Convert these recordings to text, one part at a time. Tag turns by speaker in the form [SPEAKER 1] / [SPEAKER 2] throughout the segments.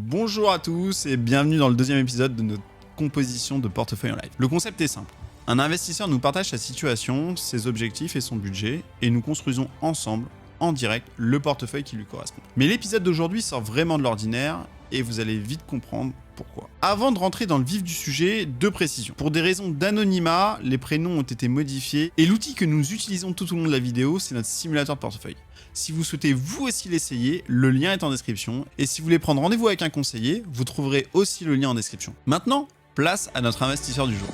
[SPEAKER 1] Bonjour à tous et bienvenue dans le deuxième épisode de notre composition de portefeuille en live. Le concept est simple. Un investisseur nous partage sa situation, ses objectifs et son budget et nous construisons ensemble, en direct, le portefeuille qui lui correspond. Mais l'épisode d'aujourd'hui sort vraiment de l'ordinaire et vous allez vite comprendre pourquoi. Avant de rentrer dans le vif du sujet, deux précisions. Pour des raisons d'anonymat, les prénoms ont été modifiés et l'outil que nous utilisons tout au long de la vidéo, c'est notre simulateur de portefeuille. Si vous souhaitez vous aussi l'essayer, le lien est en description. Et si vous voulez prendre rendez-vous avec un conseiller, vous trouverez aussi le lien en description. Maintenant, place à notre investisseur du jour.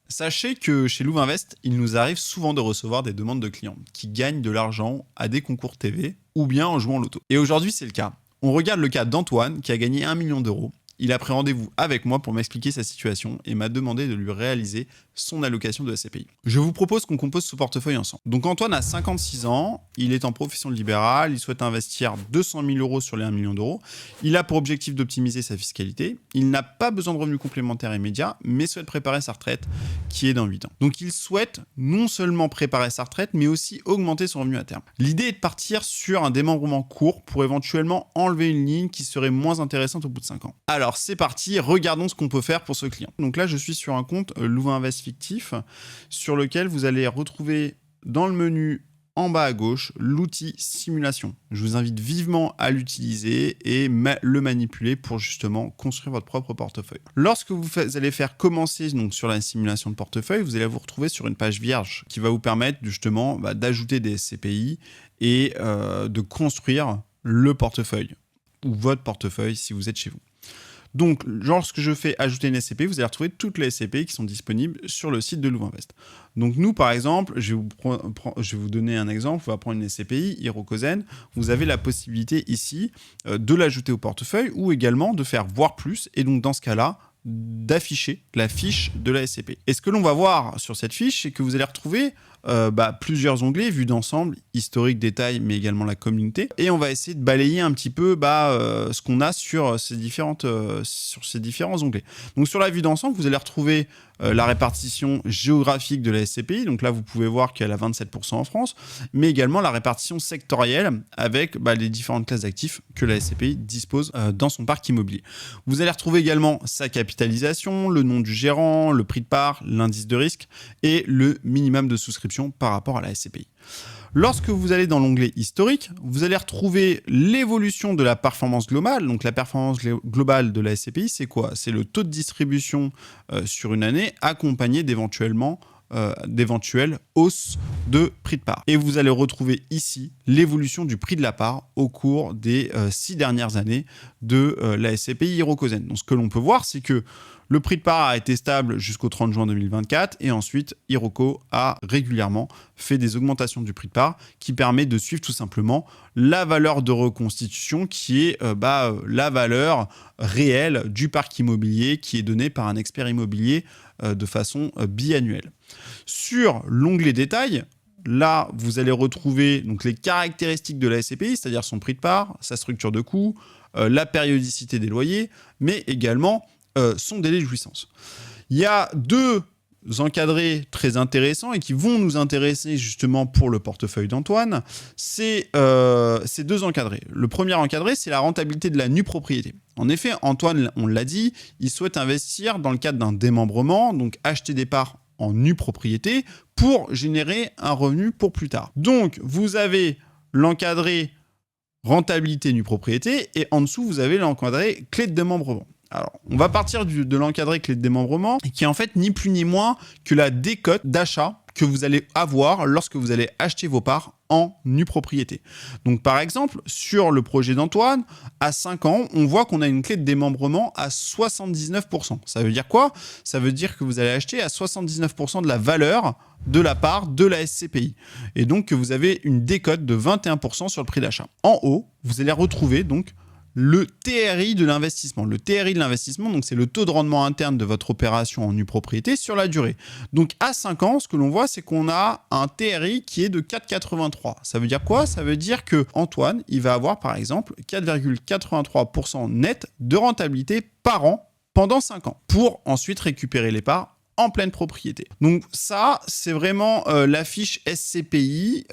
[SPEAKER 1] Sachez que chez Louvainvest, il nous arrive souvent de recevoir des demandes de clients qui gagnent de l'argent à des concours TV ou bien en jouant au loto. Et aujourd'hui, c'est le cas. On regarde le cas d'Antoine qui a gagné 1 million d'euros. Il a pris rendez-vous avec moi pour m'expliquer sa situation et m'a demandé de lui réaliser son allocation de SCPI. Je vous propose qu'on compose ce portefeuille ensemble. Donc Antoine a 56 ans, il est en profession libérale, il souhaite investir 200 000 euros sur les 1 million d'euros. Il a pour objectif d'optimiser sa fiscalité. Il n'a pas besoin de revenus complémentaires immédiats, mais souhaite préparer sa retraite qui est dans 8 ans. Donc il souhaite non seulement préparer sa retraite, mais aussi augmenter son revenu à terme. L'idée est de partir sur un démembrement court pour éventuellement enlever une ligne qui serait moins intéressante au bout de 5 ans. Alors c'est parti, regardons ce qu'on peut faire pour ce client. Donc là, je suis sur un compte Louvainvest fictif sur lequel vous allez retrouver dans le menu en bas à gauche l'outil simulation. Je vous invite vivement à l'utiliser et le manipuler pour justement construire votre propre portefeuille. Lorsque vous allez faire commencer donc sur la simulation de portefeuille, vous allez vous retrouver sur une page vierge qui va vous permettre justement d'ajouter des SCPI et de construire le portefeuille ou votre portefeuille si vous êtes chez vous. Donc, lorsque je fais ajouter une SCPI, vous allez retrouver toutes les SCPI qui sont disponibles sur le site de Louvainvest. Donc, nous, par exemple, je vais vous donner un exemple. On va prendre une SCPI, Hirokozen. Vous avez la possibilité ici de l'ajouter au portefeuille ou également de faire voir plus. Et donc, dans ce cas-là, d'afficher la fiche de la SCPI. Et ce que l'on va voir sur cette fiche, c'est que vous allez retrouver plusieurs onglets, vue d'ensemble, historique, détail, mais également la communauté. Et on va essayer de balayer un petit peu ce qu'on a sur ces différents onglets. Donc sur la vue d'ensemble, vous allez retrouver la répartition géographique de la SCPI. Donc là, vous pouvez voir qu'elle a 27% en France, mais également la répartition sectorielle avec les différentes classes d'actifs que la SCPI dispose dans son parc immobilier. Vous allez retrouver également sa capitalisation, le nom du gérant, le prix de part, l'indice de risque et le minimum de souscription par rapport à la SCPI. Lorsque vous allez dans l'onglet historique, vous allez retrouver l'évolution de la performance globale. Donc la performance globale de la SCPI, c'est quoi? C'est le taux de distribution sur une année accompagné d'éventuelles hausses de prix de part. Et vous allez retrouver ici l'évolution du prix de la part au cours des 6 dernières années de la SCPI Hirokozen. Donc ce que l'on peut voir, c'est que le prix de part a été stable jusqu'au 30 juin 2024 et ensuite Hiroko a régulièrement fait des augmentations du prix de part qui permet de suivre tout simplement la valeur de reconstitution qui est la valeur réelle du parc immobilier qui est donnée par un expert immobilier de façon biannuelle. Sur l'onglet détail, là, vous allez retrouver donc, les caractéristiques de la SCPI, c'est-à-dire son prix de part, sa structure de coût, la périodicité des loyers, mais également son délai de jouissance. Il y a deux encadrés très intéressants et qui vont nous intéresser justement pour le portefeuille d'Antoine. C'est ces deux encadrés. Le premier encadré, c'est la rentabilité de la nue propriété. En effet, Antoine, on l'a dit, il souhaite investir dans le cadre d'un démembrement, donc acheter des parts en nue propriété pour générer un revenu pour plus tard. Donc, vous avez l'encadré rentabilité nue propriété et en dessous, vous avez l'encadré clé de démembrement. Alors, on va partir de l'encadré clé de démembrement, qui est en fait ni plus ni moins que la décote d'achat que vous allez avoir lorsque vous allez acheter vos parts en nue propriété. Donc, par exemple, sur le projet d'Antoine, à 5 ans, on voit qu'on a une clé de démembrement à 79%. Ça veut dire quoi? Ça veut dire que vous allez acheter à 79% de la valeur de la part de la SCPI. Et donc, que vous avez une décote de 21% sur le prix d'achat. En haut, vous allez retrouver donc le TRI de l'investissement. Le TRI de l'investissement, donc c'est le taux de rendement interne de votre opération en nue propriété sur la durée. Donc à 5 ans, ce que l'on voit, c'est qu'on a un TRI qui est de 4,83. Ça veut dire quoi? Ça veut dire que Antoine, il va avoir par exemple 4,83% net de rentabilité par an pendant 5 ans pour ensuite récupérer les parts en pleine propriété. Donc ça, c'est vraiment la fiche SCPI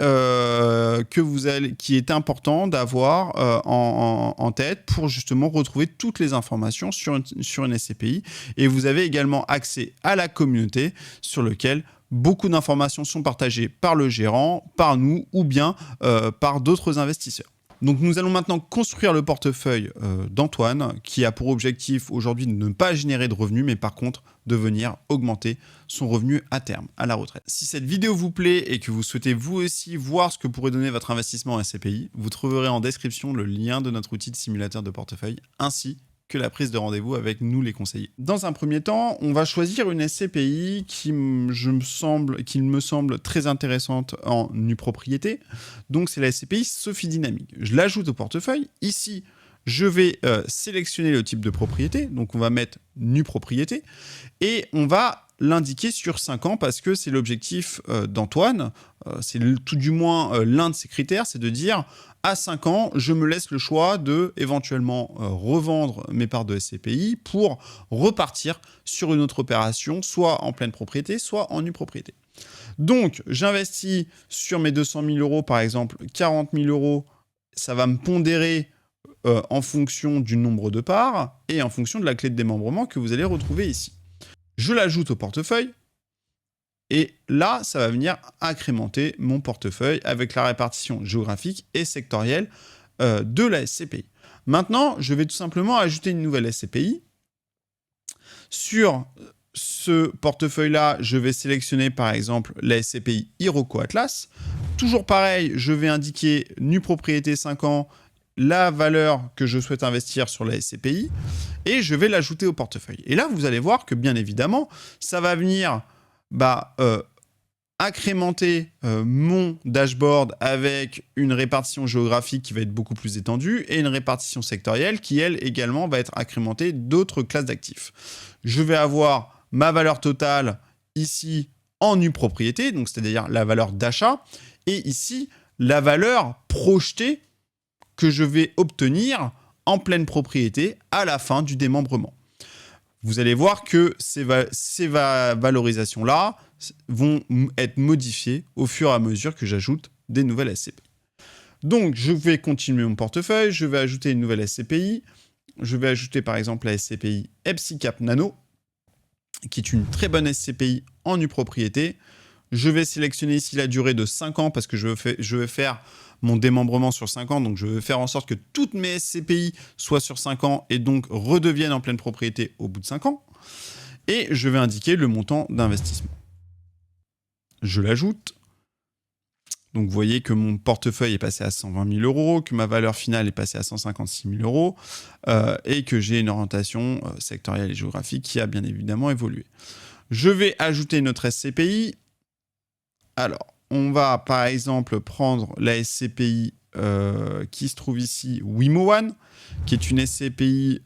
[SPEAKER 1] qui est important d'avoir en tête pour justement retrouver toutes les informations sur une SCPI. Et vous avez également accès à la communauté sur lequel beaucoup d'informations sont partagées par le gérant, par nous ou bien par d'autres investisseurs. Donc nous allons maintenant construire le portefeuille d'Antoine qui a pour objectif aujourd'hui de ne pas générer de revenus mais par contre de venir augmenter son revenu à terme, à la retraite. Si cette vidéo vous plaît et que vous souhaitez vous aussi voir ce que pourrait donner votre investissement en SCPI, vous trouverez en description le lien de notre outil de simulateur de portefeuille ainsi que la prise de rendez-vous avec nous les conseillers. Dans un premier temps, on va choisir une SCPI qui me semble très intéressante en nue propriété. Donc c'est la SCPI Sophie Dynamique. Je l'ajoute au portefeuille. Ici, je vais sélectionner le type de propriété. Donc on va mettre nue propriété et on va l'indiquer sur 5 ans parce que c'est l'objectif d'Antoine. C'est tout du moins l'un de ses critères, c'est de dire à 5 ans, je me laisse le choix de éventuellement revendre mes parts de SCPI pour repartir sur une autre opération, soit en pleine propriété, soit en nue propriété. Donc, j'investis sur mes 200 000 euros, par exemple, 40 000 euros, ça va me pondérer en fonction du nombre de parts et en fonction de la clé de démembrement que vous allez retrouver ici. Je l'ajoute au portefeuille. Et là, ça va venir incrémenter mon portefeuille avec la répartition géographique et sectorielle de la SCPI. Maintenant, je vais tout simplement ajouter une nouvelle SCPI. Sur ce portefeuille-là, je vais sélectionner par exemple la SCPI Iroko Atlas. Toujours pareil, je vais indiquer nue propriété 5 ans, la valeur que je souhaite investir sur la SCPI et je vais l'ajouter au portefeuille. Et là, vous allez voir que bien évidemment, ça va venir incrémenter mon dashboard avec une répartition géographique qui va être beaucoup plus étendue et une répartition sectorielle qui, elle, également va être incrémentée d'autres classes d'actifs. Je vais avoir ma valeur totale ici en nue propriété, donc c'est-à-dire la valeur d'achat, et ici, la valeur projetée que je vais obtenir en pleine propriété à la fin du démembrement. Vous allez voir que ces valorisations-là vont être modifiées au fur et à mesure que j'ajoute des nouvelles SCPI. Donc, je vais continuer mon portefeuille, je vais ajouter une nouvelle SCPI. Je vais ajouter par exemple la SCPI EPSICAP Nano, qui est une très bonne SCPI en nue propriété. Je vais sélectionner ici la durée de 5 ans parce que je vais faire mon démembrement sur 5 ans. Donc, je vais faire en sorte que toutes mes SCPI soient sur 5 ans et donc redeviennent en pleine propriété au bout de 5 ans. Et je vais indiquer le montant d'investissement. Je l'ajoute. Donc, vous voyez que mon portefeuille est passé à 120 000 euros, que ma valeur finale est passée à 156 000 euros et que j'ai une orientation sectorielle et géographique qui a bien évidemment évolué. Je vais ajouter une autre SCPI. Alors, on va par exemple prendre la SCPI qui se trouve ici, WimoOne, qui est une SCPI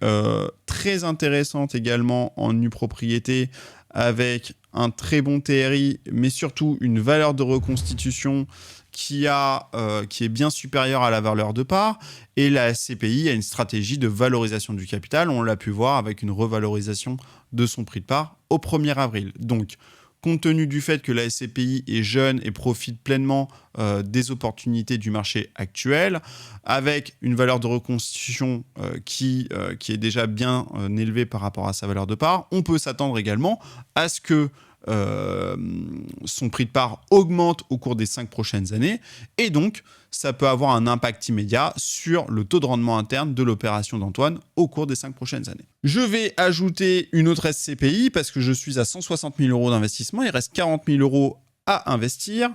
[SPEAKER 1] très intéressante également en nue propriété avec un très bon TRI, mais surtout une valeur de reconstitution qui est bien supérieure à la valeur de part. Et la SCPI a une stratégie de valorisation du capital. On l'a pu voir avec une revalorisation de son prix de part au 1er avril. Donc, compte tenu du fait que la SCPI est jeune et profite pleinement des opportunités du marché actuel, avec une valeur de reconstitution qui est déjà bien élevée par rapport à sa valeur de part, on peut s'attendre également à ce que son prix de part augmente au cours des 5 prochaines années et donc ça peut avoir un impact immédiat sur le taux de rendement interne de l'opération d'Antoine au cours des 5 prochaines années. Je vais ajouter une autre SCPI parce que je suis à 160 000 euros d'investissement, il reste 40 000 euros à investir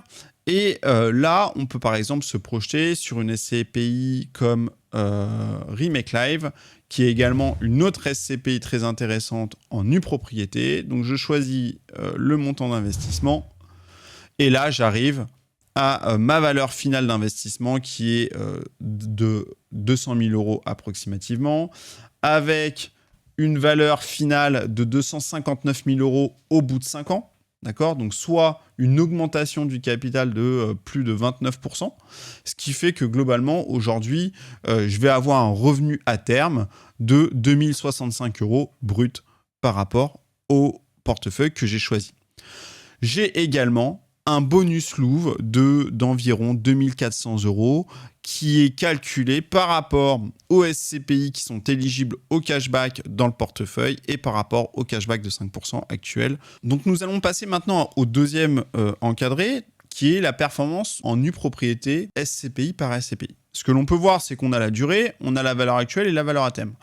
[SPEAKER 1] et là on peut par exemple se projeter sur une SCPI comme Remake Live qui est également une autre SCPI très intéressante en nue propriété. Donc je choisis le montant d'investissement et là j'arrive à ma valeur finale d'investissement qui est de 200 000 euros approximativement, avec une valeur finale de 259 000 euros au bout de 5 ans. D'accord ? Donc, soit une augmentation du capital de plus de 29%, ce qui fait que globalement, aujourd'hui, je vais avoir un revenu à terme de 2065 euros brut par rapport au portefeuille que j'ai choisi. J'ai également un bonus Louvre d'environ 2400 € qui est calculé par rapport aux SCPI qui sont éligibles au cashback dans le portefeuille et par rapport au cashback de 5% actuel. Donc nous allons passer maintenant au deuxième encadré qui est la performance en nue propriété SCPI par SCPI. Ce que l'on peut voir, c'est qu'on a la durée, on a la valeur actuelle et la valeur à terme.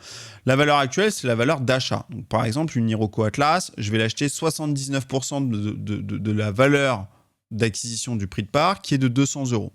[SPEAKER 1] La valeur actuelle, c'est la valeur d'achat. Donc, par exemple, une Iroko Atlas, je vais l'acheter 79% de la valeur d'acquisition du prix de part qui est de 200 €.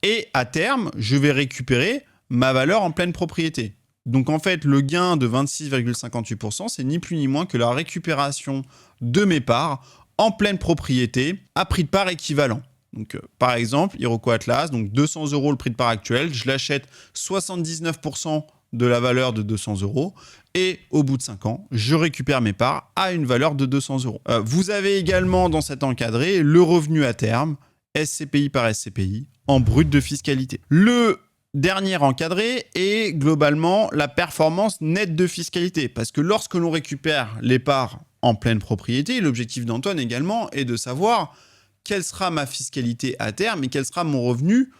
[SPEAKER 1] Et à terme, je vais récupérer ma valeur en pleine propriété. Donc en fait, le gain de 26,58%, c'est ni plus ni moins que la récupération de mes parts en pleine propriété à prix de part équivalent. Donc par exemple, Iroko Atlas, donc 200 € le prix de part actuel, je l'achète 79% de la valeur de 200 € et au bout de 5 ans, je récupère mes parts à une valeur de 200 €. Vous avez également dans cet encadré le revenu à terme, SCPI par SCPI, en brut de fiscalité. Le dernier encadré est globalement la performance nette de fiscalité, parce que lorsque l'on récupère les parts en pleine propriété, l'objectif d'Antoine également est de savoir quelle sera ma fiscalité à terme et quel sera mon revenu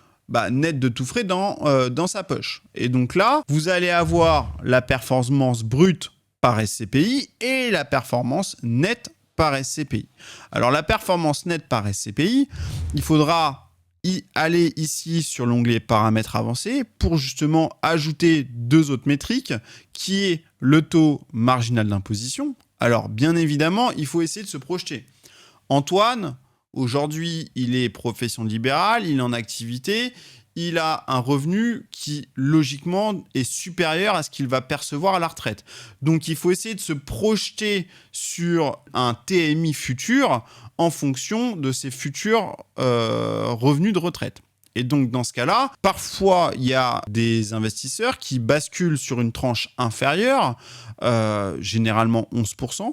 [SPEAKER 1] net de tout frais dans sa poche. Et donc là, vous allez avoir la performance brute par SCPI et la performance nette par SCPI. Alors la performance nette par SCPI, il faudra aller ici sur l'onglet paramètres avancés pour justement ajouter deux autres métriques qui est le taux marginal d'imposition. Alors bien évidemment, il faut essayer de se projeter. Antoine, aujourd'hui, il est profession libérale, il est en activité, il a un revenu qui, logiquement, est supérieur à ce qu'il va percevoir à la retraite. Donc, il faut essayer de se projeter sur un TMI futur en fonction de ses futurs revenus de retraite. Et donc, dans ce cas-là, parfois, il y a des investisseurs qui basculent sur une tranche inférieure, généralement 11%,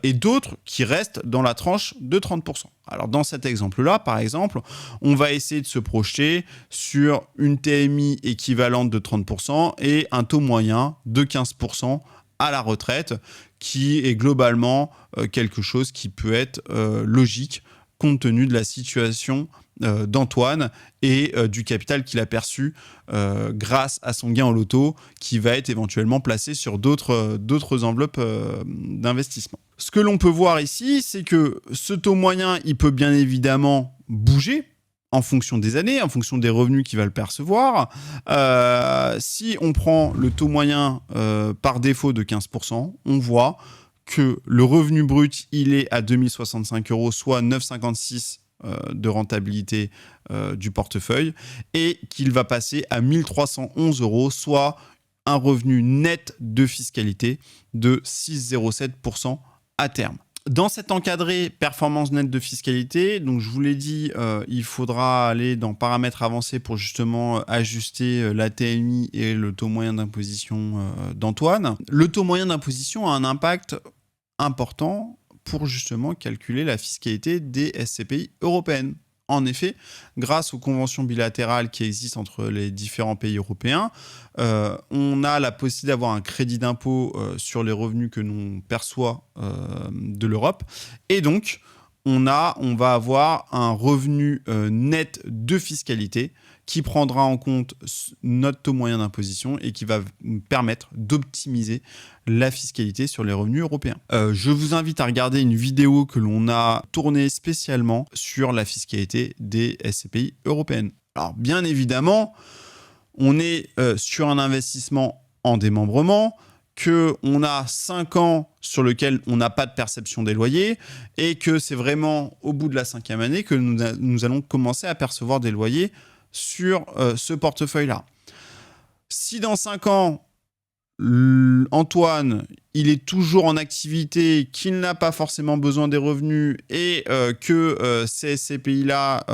[SPEAKER 1] et d'autres qui restent dans la tranche de 30%. Alors, dans cet exemple-là, par exemple, on va essayer de se projeter sur une TMI équivalente de 30% et un taux moyen de 15% à la retraite, qui est globalement quelque chose qui peut être logique compte tenu de la situation d'Antoine et du capital qu'il a perçu grâce à son gain au loto qui va être éventuellement placé sur d'autres enveloppes d'investissement. Ce que l'on peut voir ici, c'est que ce taux moyen, il peut bien évidemment bouger en fonction des années, en fonction des revenus qu'il va le percevoir. Si on prend le taux moyen par défaut de 15%, on voit que le revenu brut, il est à 2065 €, soit 9,56 de rentabilité du portefeuille, et qu'il va passer à 1311 €, soit un revenu net de fiscalité de 6,07% à terme. Dans cet encadré performance nette de fiscalité, donc je vous l'ai dit, il faudra aller dans paramètres avancés pour justement ajuster la TMI et le taux moyen d'imposition d'Antoine. Le taux moyen d'imposition a un impact important pour justement calculer la fiscalité des SCPI européennes. En effet, grâce aux conventions bilatérales qui existent entre les différents pays européens, on a la possibilité d'avoir un crédit d'impôt sur les revenus que l'on perçoit de l'Europe. Et donc, on va avoir un revenu net de fiscalité qui prendra en compte notre taux moyen d'imposition et qui va nous permettre d'optimiser la fiscalité sur les revenus européens. Je vous invite à regarder une vidéo que l'on a tournée spécialement sur la fiscalité des SCPI européennes. Alors bien évidemment, on est sur un investissement en démembrement, qu'on a 5 ans sur lequel on n'a pas de perception des loyers et que c'est vraiment au bout de la 5e année que nous allons commencer à percevoir des loyers sur ce portefeuille-là. Si dans 5 ans, Antoine, il est toujours en activité, qu'il n'a pas forcément besoin des revenus et que ces SCPI-là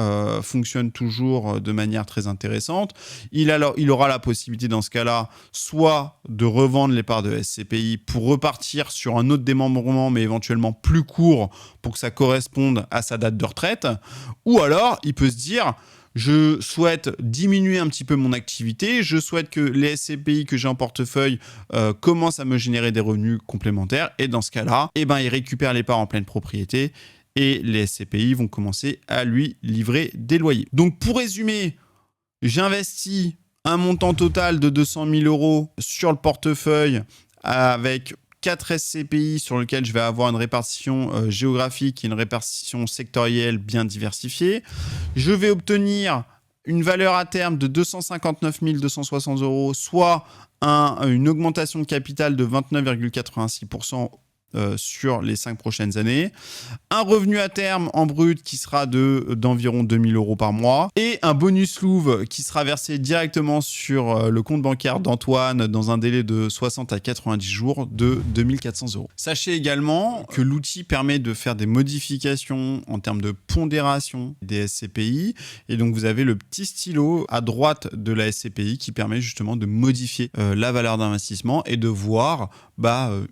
[SPEAKER 1] fonctionnent toujours de manière très intéressante, il aura la possibilité dans ce cas-là soit de revendre les parts de SCPI pour repartir sur un autre démembrement, mais éventuellement plus court pour que ça corresponde à sa date de retraite, ou alors il peut se dire Je souhaite diminuer un petit peu mon activité, je souhaite que les SCPI que j'ai en portefeuille commencent à me générer des revenus complémentaires, et dans ce cas-là, eh ben, il récupère les parts en pleine propriété, et les SCPI vont commencer à lui livrer des loyers. Donc pour résumer, j'investis un montant total de 200 000 € sur le portefeuille avec 4 SCPI sur lesquels je vais avoir une répartition géographique et une répartition sectorielle bien diversifiée. Je vais obtenir une valeur à terme de 259 260 €, soit une augmentation de capital de 29,86% sur les 5 prochaines années, un revenu à terme en brut qui sera d'environ 2 000 € par mois, et un bonus Louvre qui sera versé directement sur le compte bancaire d'Antoine dans un délai de 60 à 90 jours de 2 400 €. Sachez également que l'outil permet de faire des modifications en termes de pondération des SCPI, et donc vous avez le petit stylo à droite de la SCPI qui permet justement de modifier la valeur d'investissement et de voir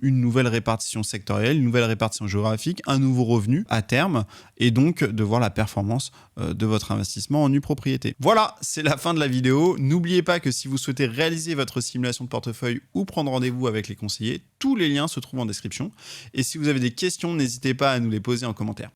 [SPEAKER 1] une nouvelle répartition sectorielle, une nouvelle répartition géographique, un nouveau revenu à terme, et donc de voir la performance de votre investissement en nue propriété. Voilà, c'est la fin de la vidéo. N'oubliez pas que si vous souhaitez réaliser votre simulation de portefeuille ou prendre rendez-vous avec les conseillers, tous les liens se trouvent en description. Et si vous avez des questions, n'hésitez pas à nous les poser en commentaire.